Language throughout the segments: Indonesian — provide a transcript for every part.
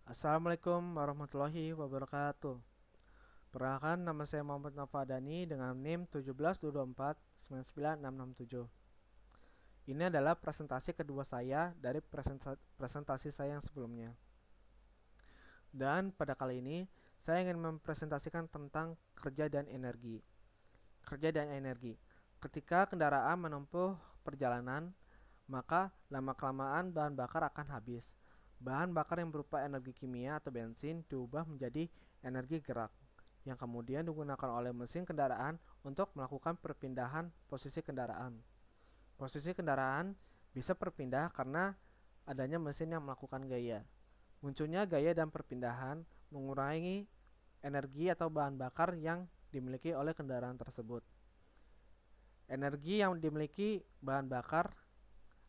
Assalamualaikum warahmatullahi wabarakatuh. Perkenalkan, nama saya Muhammad Nafadani dengan NIM 17224 99667. Ini adalah presentasi kedua saya dari presentasi saya yang sebelumnya. Dan pada kali ini, saya ingin mempresentasikan tentang kerja dan energi. Kerja dan energi. Ketika kendaraan menempuh perjalanan, maka lama-kelamaan bahan bakar akan habis. Bahan bakar yang berupa energi kimia atau bensin diubah menjadi energi gerak, yang kemudian digunakan oleh mesin kendaraan untuk melakukan perpindahan posisi kendaraan. Posisi kendaraan bisa berpindah karena adanya mesin yang melakukan gaya. Munculnya gaya dan perpindahan mengurangi energi atau bahan bakar yang dimiliki oleh kendaraan tersebut. Energi yang dimiliki bahan bakar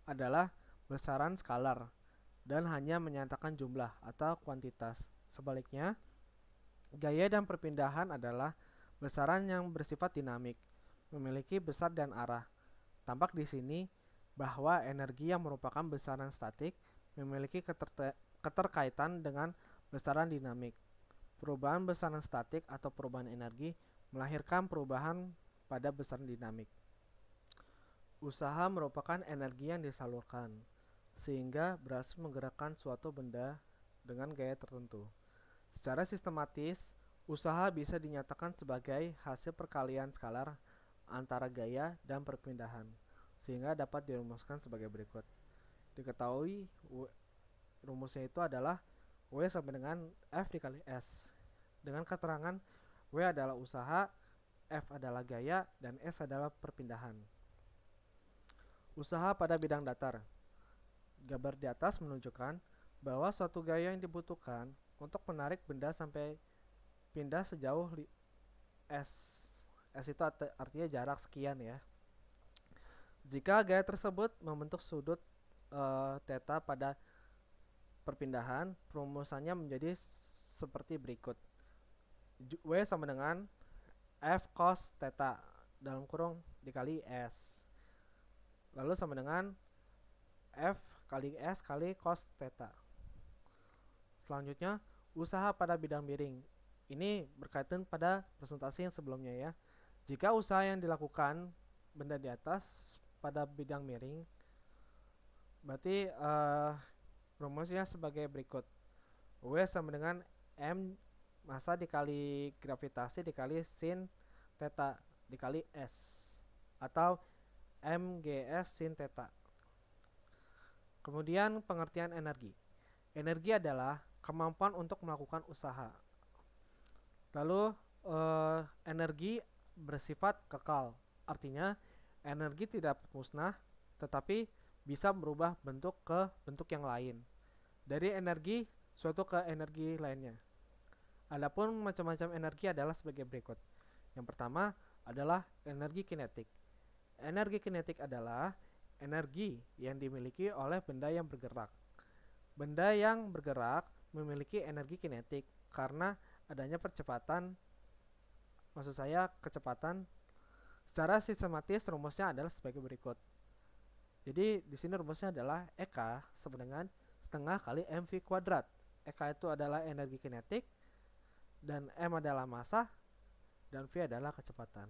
adalah besaran skalar dan hanya menyatakan jumlah atau kuantitas. Sebaliknya, gaya dan perpindahan adalah besaran yang bersifat dinamik, memiliki besar dan arah. Tampak di sini bahwa energi yang merupakan besaran statik memiliki keterkaitan dengan besaran dinamik. Perubahan besaran statik atau perubahan energi melahirkan perubahan pada besaran dinamik. Usaha merupakan energi yang disalurkan, sehingga berhasil menggerakkan suatu benda dengan gaya tertentu. Secara sistematis, usaha bisa dinyatakan sebagai hasil perkalian skalar antara gaya dan perpindahan, sehingga dapat dirumuskan sebagai berikut. Diketahui rumusnya itu adalah W sama dengan F dikali S, dengan keterangan W adalah usaha, F adalah gaya, dan S adalah perpindahan. Usaha pada bidang datar. Gambar di atas menunjukkan bahwa suatu gaya yang dibutuhkan untuk menarik benda sampai pindah sejauh S. S itu artinya jarak sekian ya. Jika gaya tersebut membentuk sudut theta pada perpindahan, perumusannya menjadi seperti berikut. W sama dengan F cos theta dalam kurung dikali S. Lalu sama dengan F kali S kali cos theta. Selanjutnya, usaha pada bidang miring. Ini berkaitan pada presentasi yang sebelumnya ya. Jika usaha yang dilakukan benda di atas pada bidang miring, berarti rumusnya sebagai berikut. W sama dengan M massa dikali gravitasi dikali sin theta dikali S, atau MGS sin theta. Kemudian pengertian energi. Energi adalah kemampuan untuk melakukan usaha. Lalu energi bersifat kekal. Artinya energi tidak musnah tetapi bisa berubah bentuk ke bentuk yang lain. Dari energi suatu ke energi lainnya. Adapun macam-macam energi adalah sebagai berikut. Yang pertama adalah energi kinetik. Energi kinetik adalah energi yang dimiliki oleh benda yang bergerak. Benda yang bergerak memiliki energi kinetik karena adanya percepatan, maksud saya kecepatan. Secara sistematis rumusnya adalah sebagai berikut. Jadi di sini rumusnya adalah EK sama dengan setengah kali mv kuadrat. EK itu adalah energi kinetik dan M adalah massa dan V adalah kecepatan.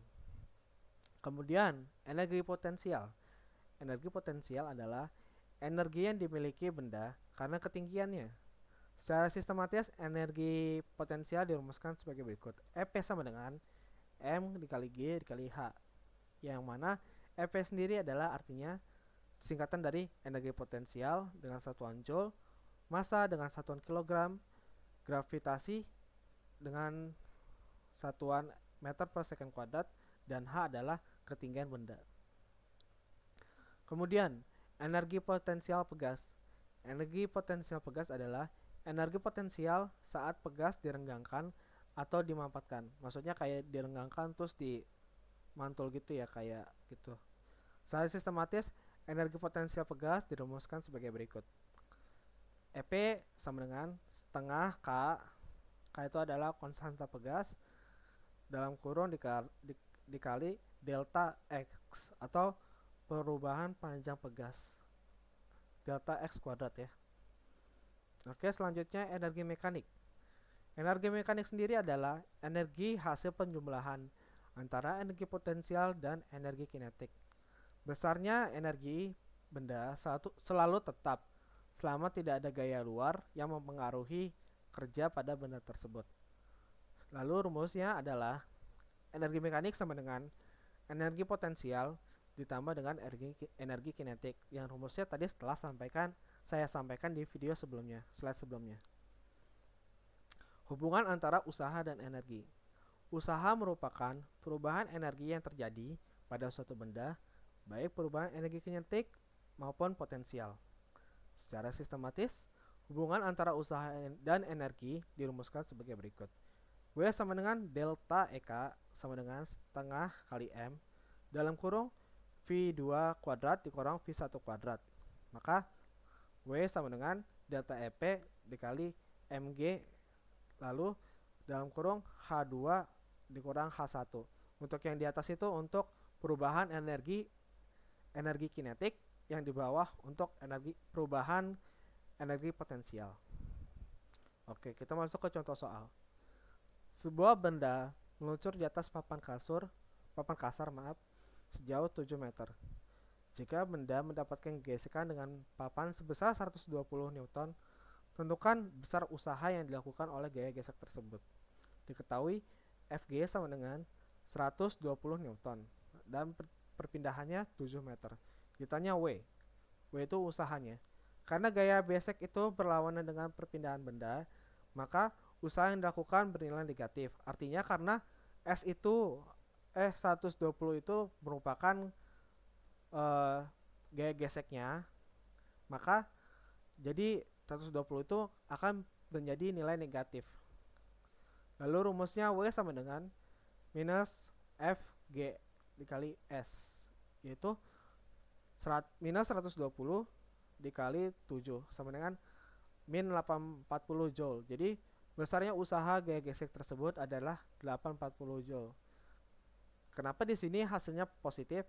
Kemudian energi potensial. Energi potensial adalah energi yang dimiliki benda karena ketinggiannya. Secara sistematis energi potensial dirumuskan sebagai berikut. EP sama dengan M dikali G dikali H, yang mana EP sendiri adalah artinya singkatan dari energi potensial dengan satuan joule, massa dengan satuan kilogram, gravitasi dengan satuan meter per second kuadrat, dan H adalah ketinggian benda. Kemudian energi potensial pegas. Energi potensial pegas adalah energi potensial saat pegas direnggangkan atau dimampatkan. Maksudnya kayak direnggangkan terus dimantul gitu ya, kayak gitu. Secara sistematis energi potensial pegas dirumuskan sebagai berikut. EP sama dengan setengah K. K itu adalah konstanta pegas dalam kurung dikali delta X atau perubahan panjang pegas, delta X kuadrat ya. Oke, selanjutnya energi mekanik. Energi mekanik sendiri adalah energi hasil penjumlahan antara energi potensial dan energi kinetik. Besarnya energi benda selalu tetap selama tidak ada gaya luar yang mempengaruhi kerja pada benda tersebut. Lalu rumusnya adalah energi mekanik sama dengan energi potensial ditambah dengan energi kinetik yang rumusnya tadi saya sampaikan di video sebelumnya, slide sebelumnya. Hubungan antara usaha dan energi. Usaha merupakan perubahan energi yang terjadi pada suatu benda, baik perubahan energi kinetik maupun potensial. Secara sistematis, hubungan antara usaha dan energi dirumuskan sebagai berikut. W sama dengan delta EK sama dengan setengah kali M dalam kurung V2 kuadrat dikurang V1 kuadrat. Maka W sama dengan delta EP dikali MG lalu dalam kurung H2 dikurang H1. Untuk yang di atas itu untuk perubahan energi kinetik, yang di bawah untuk perubahan energi potensial. Oke, kita masuk ke contoh soal. Sebuah benda meluncur di atas papan kasar sejauh 7 meter. Jika benda mendapatkan gesekan dengan papan sebesar 120 Newton, tentukan besar usaha yang dilakukan oleh gaya gesek tersebut. Diketahui Fg sama dengan 120 Newton dan perpindahannya 7 meter. Ditanya W itu usahanya. Karena gaya gesek itu berlawanan dengan perpindahan benda, maka usaha yang dilakukan bernilai negatif. Artinya karena 120 itu merupakan gaya geseknya, maka jadi 120 itu akan menjadi nilai negatif. Lalu rumusnya W sama dengan minus Fg dikali S, yaitu minus 120 dikali 7 sama dengan min 840 Joule. Jadi besarnya usaha gaya gesek tersebut adalah 840 Joule. Kenapa di sini hasilnya positif?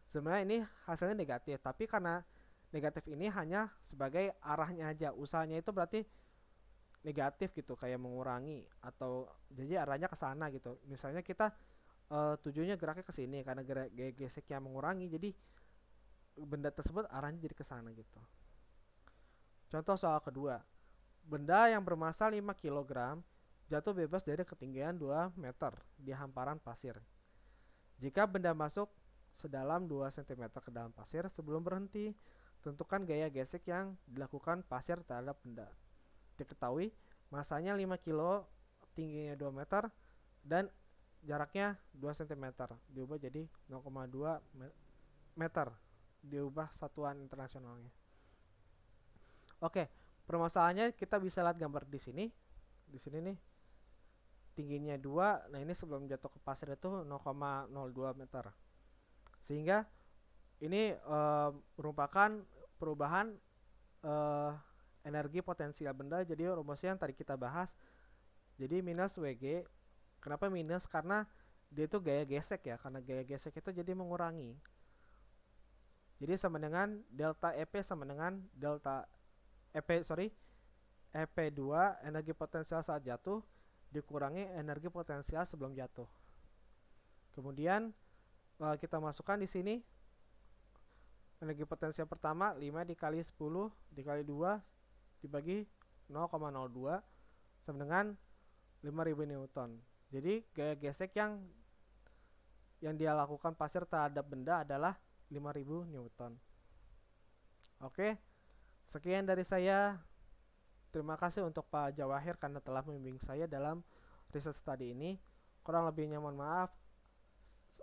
Sebenarnya ini hasilnya negatif, tapi karena negatif ini hanya sebagai arahnya aja. Usahanya itu berarti negatif gitu, kayak mengurangi atau jadi arahnya ke sana gitu. Misalnya kita tujuannya geraknya ke sini karena gaya geseknya mengurangi, jadi benda tersebut arahnya jadi ke sana gitu. Contoh soal kedua. Benda yang bermasa 5 kg jatuh bebas dari ketinggian 2 meter di hamparan pasir. Jika benda masuk sedalam 2 cm ke dalam pasir sebelum berhenti, tentukan gaya gesek yang dilakukan pasir terhadap benda. Diketahui masanya 5 kg, tingginya 2 meter, dan jaraknya 2 cm. Diubah jadi 0,2 meter. Diubah satuan internasionalnya. Oke, permasalahannya kita bisa lihat gambar di sini. Di sini nih. Tingginya 2, nah ini sebelum jatuh ke pasir itu 0,02 meter. Sehingga ini merupakan perubahan energi potensial benda. Jadi rumusnya yang tadi kita bahas, jadi minus Wg. Kenapa minus? Karena dia itu gaya gesek ya, karena gaya gesek itu jadi mengurangi. Jadi sama dengan delta EP sama dengan EP2 energi potensial saat jatuh dikurangi energi potensial sebelum jatuh. Kemudian kita masukkan di sini energi potensial pertama 5 dikali 10 dikali 2 dibagi 0,02 sama dengan 5000 Newton. Jadi gaya gesek yang dia lakukan pasir terhadap benda adalah 5000 Newton. Oke, sekian dari saya. Terima kasih untuk Pak Jawahir karena telah membimbing saya dalam riset study ini. Kurang lebihnya mohon maaf.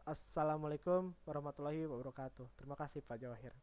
Assalamualaikum warahmatullahi wabarakatuh. Terima kasih Pak Jawahir.